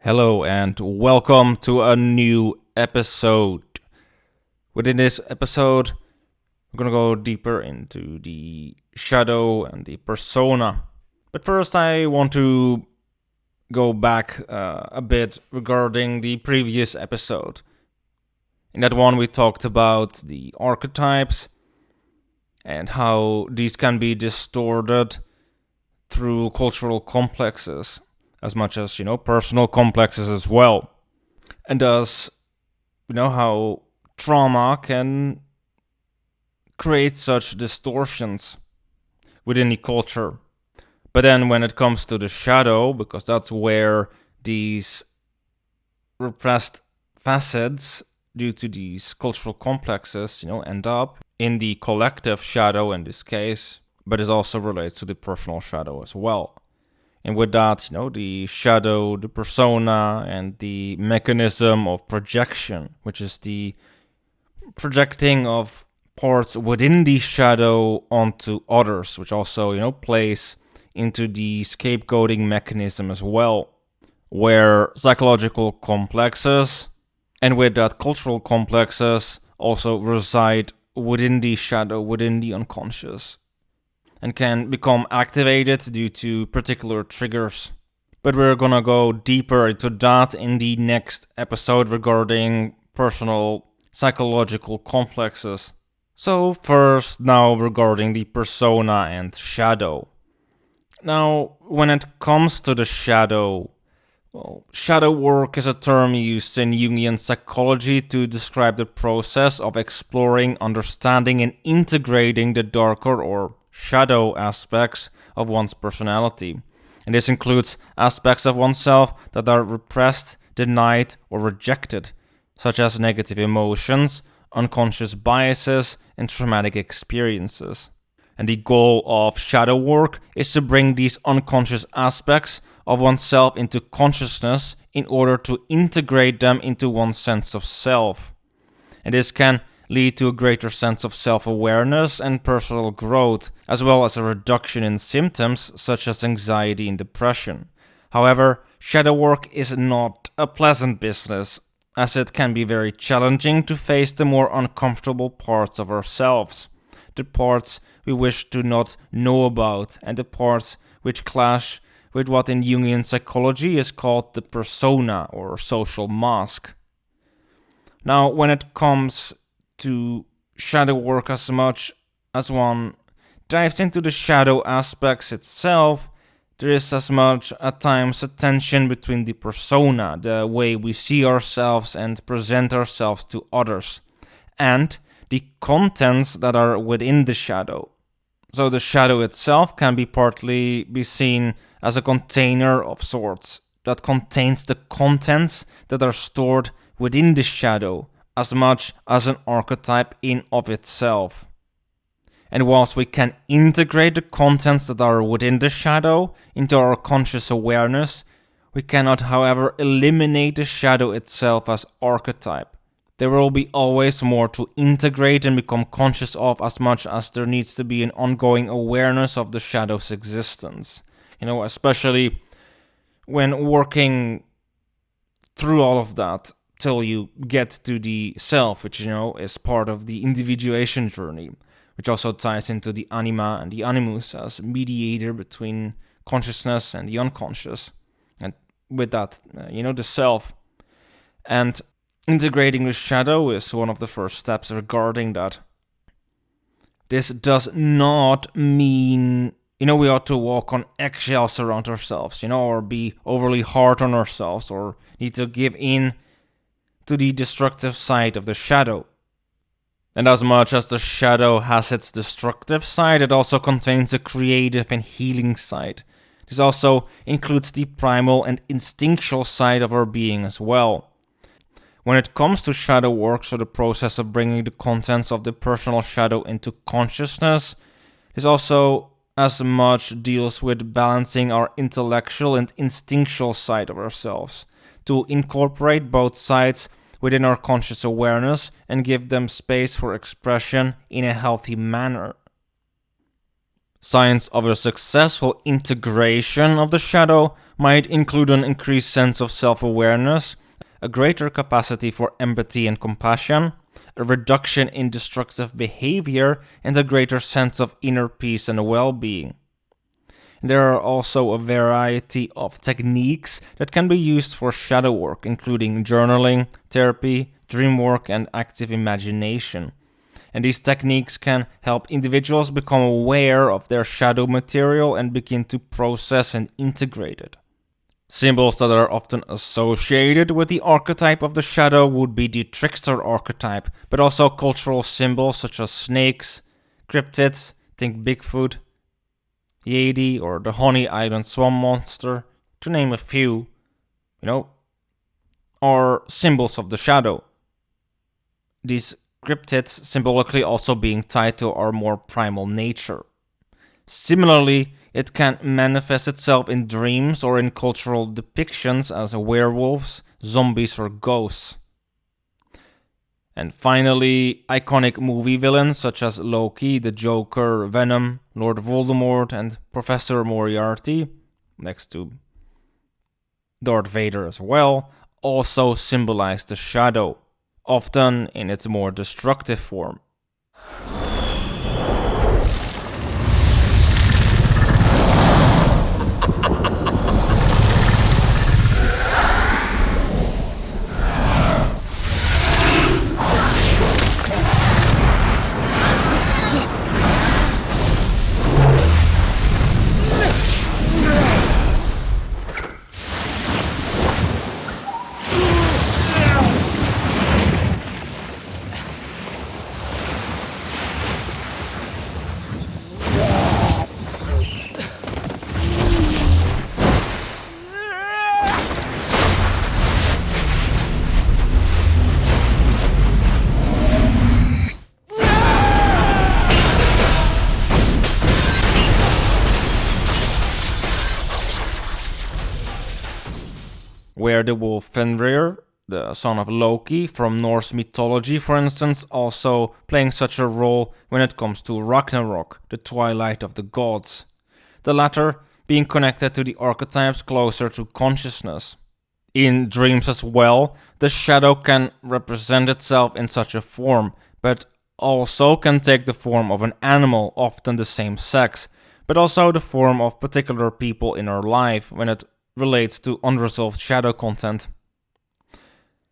Hello and welcome to a new episode. Within this episode, we're gonna go deeper into the shadow and the persona. But first I want to go back a bit regarding the previous episode. In that one we talked about the archetypes and how these can be distorted through cultural complexes, as much as, personal complexes as well. And thus, how trauma can create such distortions within the culture. But then when it comes to the shadow, because that's where these repressed facets, due to these cultural complexes, end up in the collective shadow in this case, but it also relates to the personal shadow as well. And with that, the shadow, the persona, and the mechanism of projection, which is the projecting of parts within the shadow onto others, which also, plays into the scapegoating mechanism as well, where psychological complexes, and with that cultural complexes, also reside within the shadow, within the unconscious, and can become activated due to particular triggers. But we're gonna go deeper into that in the next episode regarding personal psychological complexes. So first, now regarding the persona and shadow. Now, when it comes to the shadow, shadow work is a term used in Jungian psychology to describe the process of exploring, understanding, and integrating the darker or shadow aspects of one's personality. And this includes aspects of oneself that are repressed, denied, or rejected, such as negative emotions, unconscious biases, and traumatic experiences. And the goal of shadow work is to bring these unconscious aspects of oneself into consciousness in order to integrate them into one's sense of self. And this can lead to a greater sense of self-awareness and personal growth, as well as a reduction in symptoms such as anxiety and depression. However, shadow work is not a pleasant business, as it can be very challenging to face the more uncomfortable parts of ourselves, the parts we wish to not know about, and the parts which clash with what in Jungian psychology is called the persona or social mask. Now, when it comes to shadow work, as much as one dives into the shadow aspects itself, there is as much at times a tension between the persona, the way we see ourselves and present ourselves to others, and the contents that are within the shadow. So the shadow itself can partly be seen as a container of sorts that contains the contents that are stored within the shadow, as much as an archetype in of itself. And whilst we can integrate the contents that are within the shadow into our conscious awareness, we cannot, however, eliminate the shadow itself as archetype. There will be always more to integrate and become conscious of, as much as there needs to be an ongoing awareness of the shadow's existence. Especially when working through all of that, till you get to the self, which is part of the individuation journey, which also ties into the anima and the animus as mediator between consciousness and the unconscious, and with that, the self. And integrating the shadow is one of the first steps regarding that. This does not mean, we ought to walk on eggshells around ourselves, or be overly hard on ourselves, or need to give in to the destructive side of the shadow. And as much as the shadow has its destructive side, it also contains a creative and healing side. This also includes the primal and instinctual side of our being as well. When it comes to shadow work, so the process of bringing the contents of the personal shadow into consciousness, is also as much deals with balancing our intellectual and instinctual side of ourselves, to incorporate both sides within our conscious awareness and give them space for expression in a healthy manner. Signs of a successful integration of the shadow might include an increased sense of self-awareness, a greater capacity for empathy and compassion, a reduction in destructive behavior, and a greater sense of inner peace and well-being. There are also a variety of techniques that can be used for shadow work, including journaling, therapy, dream work, and active imagination. And these techniques can help individuals become aware of their shadow material and begin to process and integrate it. Symbols that are often associated with the archetype of the shadow would be the trickster archetype, but also cultural symbols such as snakes, cryptids, think Bigfoot, Yeti, or the Honey Island swamp monster, to name a few, are symbols of the shadow. These cryptids symbolically also being tied to our more primal nature. Similarly, it can manifest itself in dreams or in cultural depictions as werewolves, zombies, or ghosts. And finally, iconic movie villains such as Loki, the Joker, Venom, Lord Voldemort, and Professor Moriarty, next to Darth Vader as well, also symbolize the shadow, often in its more destructive form. Where the wolf Fenrir, the son of Loki from Norse mythology, for instance, also playing such a role when it comes to Ragnarok, the twilight of the gods. The latter being connected to the archetypes closer to consciousness. In dreams as well, the shadow can represent itself in such a form, but also can take the form of an animal, often the same sex, but also the form of particular people in our life when it relates to unresolved shadow content.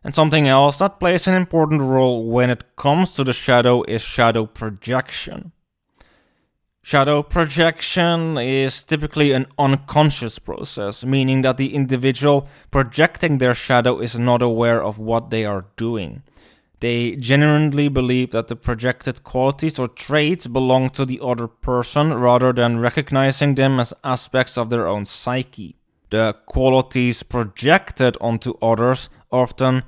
And something else that plays an important role when it comes to the shadow is shadow projection. Shadow projection is typically an unconscious process, meaning that the individual projecting their shadow is not aware of what they are doing. They genuinely believe that the projected qualities or traits belong to the other person rather than recognizing them as aspects of their own psyche. The qualities projected onto others are often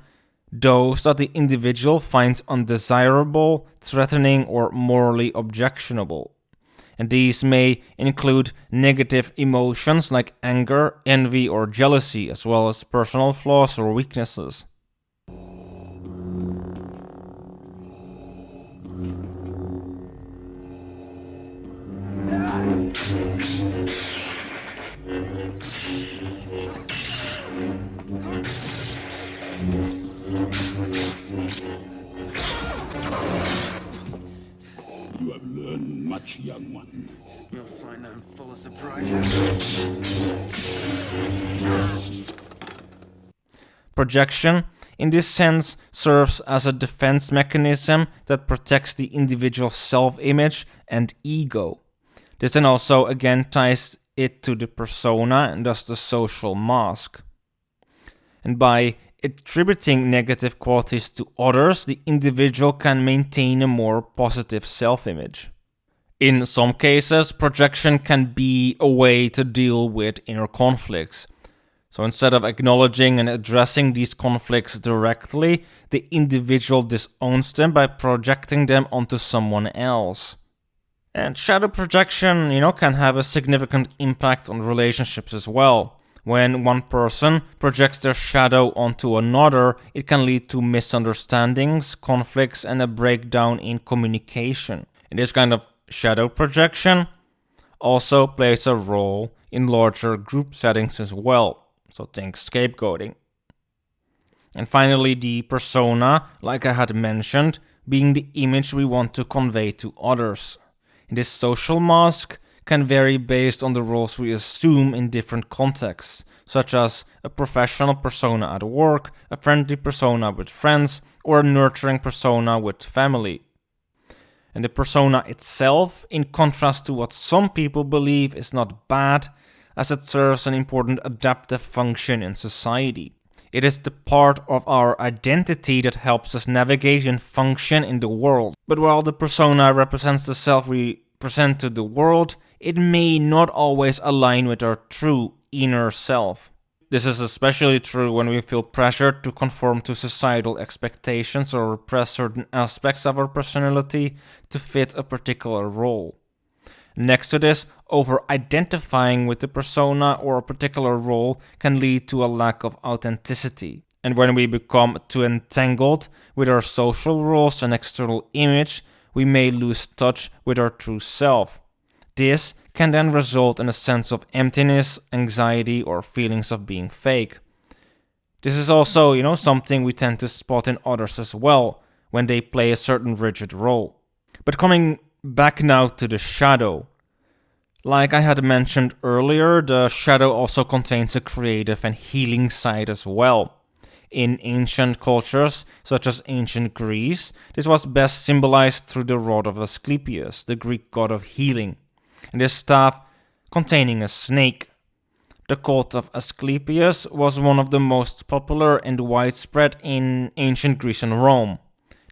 those that the individual finds undesirable, threatening, or morally objectionable. And these may include negative emotions like anger, envy, or jealousy, as well as personal flaws or weaknesses. You have learned much, young one. You'll find I'm full of surprises. Projection, in this sense, serves as a defense mechanism that protects the individual's self-image and ego. This then also again ties it to the persona and thus the social mask. And by attributing negative qualities to others, the individual can maintain a more positive self-image. In some cases, projection can be a way to deal with inner conflicts. So instead of acknowledging and addressing these conflicts directly, the individual disowns them by projecting them onto someone else. And shadow projection, can have a significant impact on relationships as well. When one person projects their shadow onto another, it can lead to misunderstandings, conflicts, and a breakdown in communication. And this kind of shadow projection also plays a role in larger group settings as well, so think scapegoating. And finally, the persona, like I had mentioned, being the image we want to convey to others. And this social mask can vary based on the roles we assume in different contexts, such as a professional persona at work, a friendly persona with friends, or a nurturing persona with family. And the persona itself, in contrast to what some people believe, is not bad, as it serves an important adaptive function in society. It is the part of our identity that helps us navigate and function in the world. But while the persona represents the self we present to the world, it may not always align with our true inner self. This is especially true when we feel pressured to conform to societal expectations or repress certain aspects of our personality to fit a particular role. Next to this, over-identifying with the persona or a particular role can lead to a lack of authenticity. And when we become too entangled with our social roles and external image, we may lose touch with our true self. This can then result in a sense of emptiness, anxiety, or feelings of being fake. This is also, something we tend to spot in others as well, when they play a certain rigid role. But coming back now to the shadow. Like I had mentioned earlier, the shadow also contains a creative and healing side as well. In ancient cultures, such as ancient Greece, this was best symbolized through the rod of Asclepius, the Greek god of healing, and this staff containing a snake. The cult of Asclepius was one of the most popular and widespread in ancient Greece and Rome.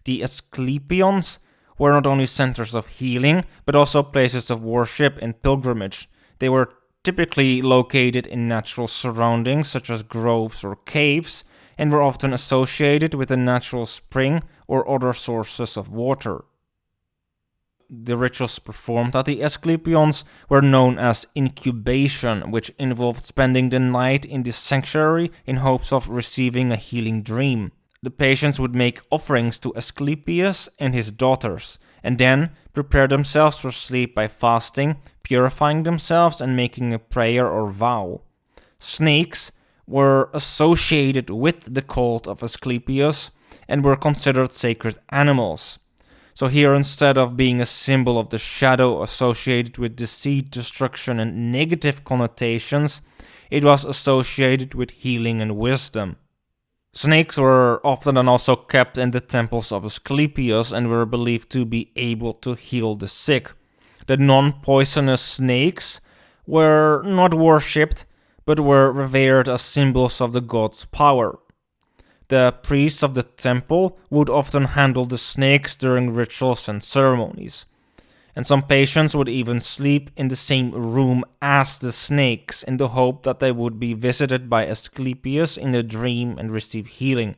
The Asclepions were not only centers of healing, but also places of worship and pilgrimage. They were typically located in natural surroundings such as groves or caves, and were often associated with a natural spring or other sources of water. The rituals performed at the Asclepions were known as incubation, which involved spending the night in this sanctuary in hopes of receiving a healing dream. The patients would make offerings to Asclepius and his daughters, and then prepare themselves for sleep by fasting, purifying themselves, and making a prayer or vow. Snakes were associated with the cult of Asclepius and were considered sacred animals. So here, instead of being a symbol of the shadow associated with deceit, destruction, and negative connotations, it was associated with healing and wisdom. Snakes were often and also kept in the temples of Asclepius and were believed to be able to heal the sick. The non-poisonous snakes were not worshipped, but were revered as symbols of the god's power. The priests of the temple would often handle the snakes during rituals and ceremonies. And some patients would even sleep in the same room as the snakes in the hope that they would be visited by Asclepius in a dream and receive healing.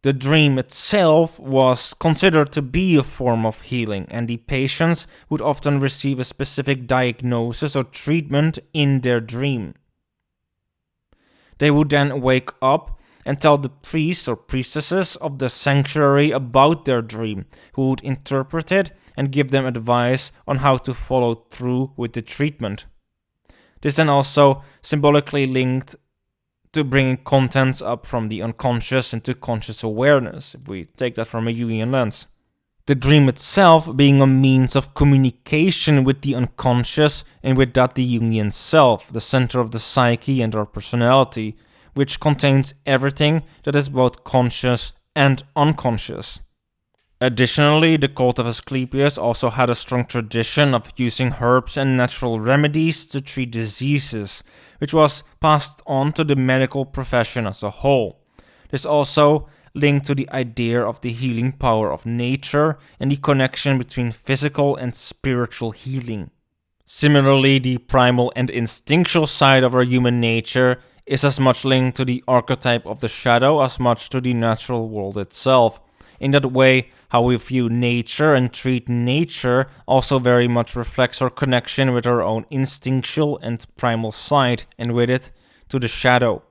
The dream itself was considered to be a form of healing, and the patients would often receive a specific diagnosis or treatment in their dream. They would then wake up and tell the priests or priestesses of the sanctuary about their dream, who would interpret it and give them advice on how to follow through with the treatment. This then also symbolically linked to bringing contents up from the unconscious into conscious awareness, if we take that from a Jungian lens. The dream itself being a means of communication with the unconscious, and with that the Jungian self, the center of the psyche and our personality, which contains everything that is both conscious and unconscious. Additionally, the cult of Asclepius also had a strong tradition of using herbs and natural remedies to treat diseases, which was passed on to the medical profession as a whole. This also linked to the idea of the healing power of nature and the connection between physical and spiritual healing. Similarly, the primal and instinctual side of our human nature is as much linked to the archetype of the shadow as much to the natural world itself. In that way, how we view nature and treat nature also very much reflects our connection with our own instinctual and primal side, and with it, to the shadow.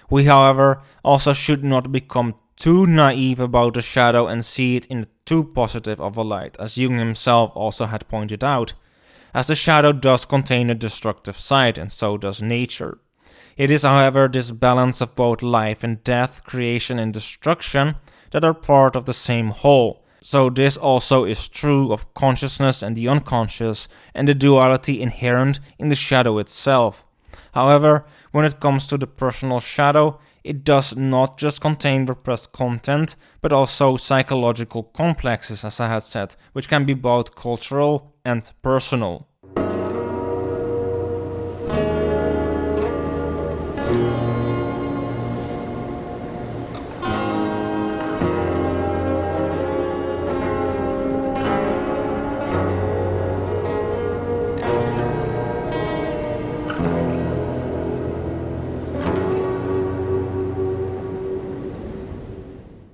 We, however, also should not become too naive about the shadow and see it in too positive of a light, as Jung himself also had pointed out. as the shadow does contain a destructive side, and so does nature. It is, however, this balance of both life and death, creation and destruction, that are part of the same whole. So this also is true of consciousness and the unconscious, and the duality inherent in the shadow itself. However, when it comes to the personal shadow, it does not just contain repressed content, but also psychological complexes, as I had said, which can be both cultural and personal.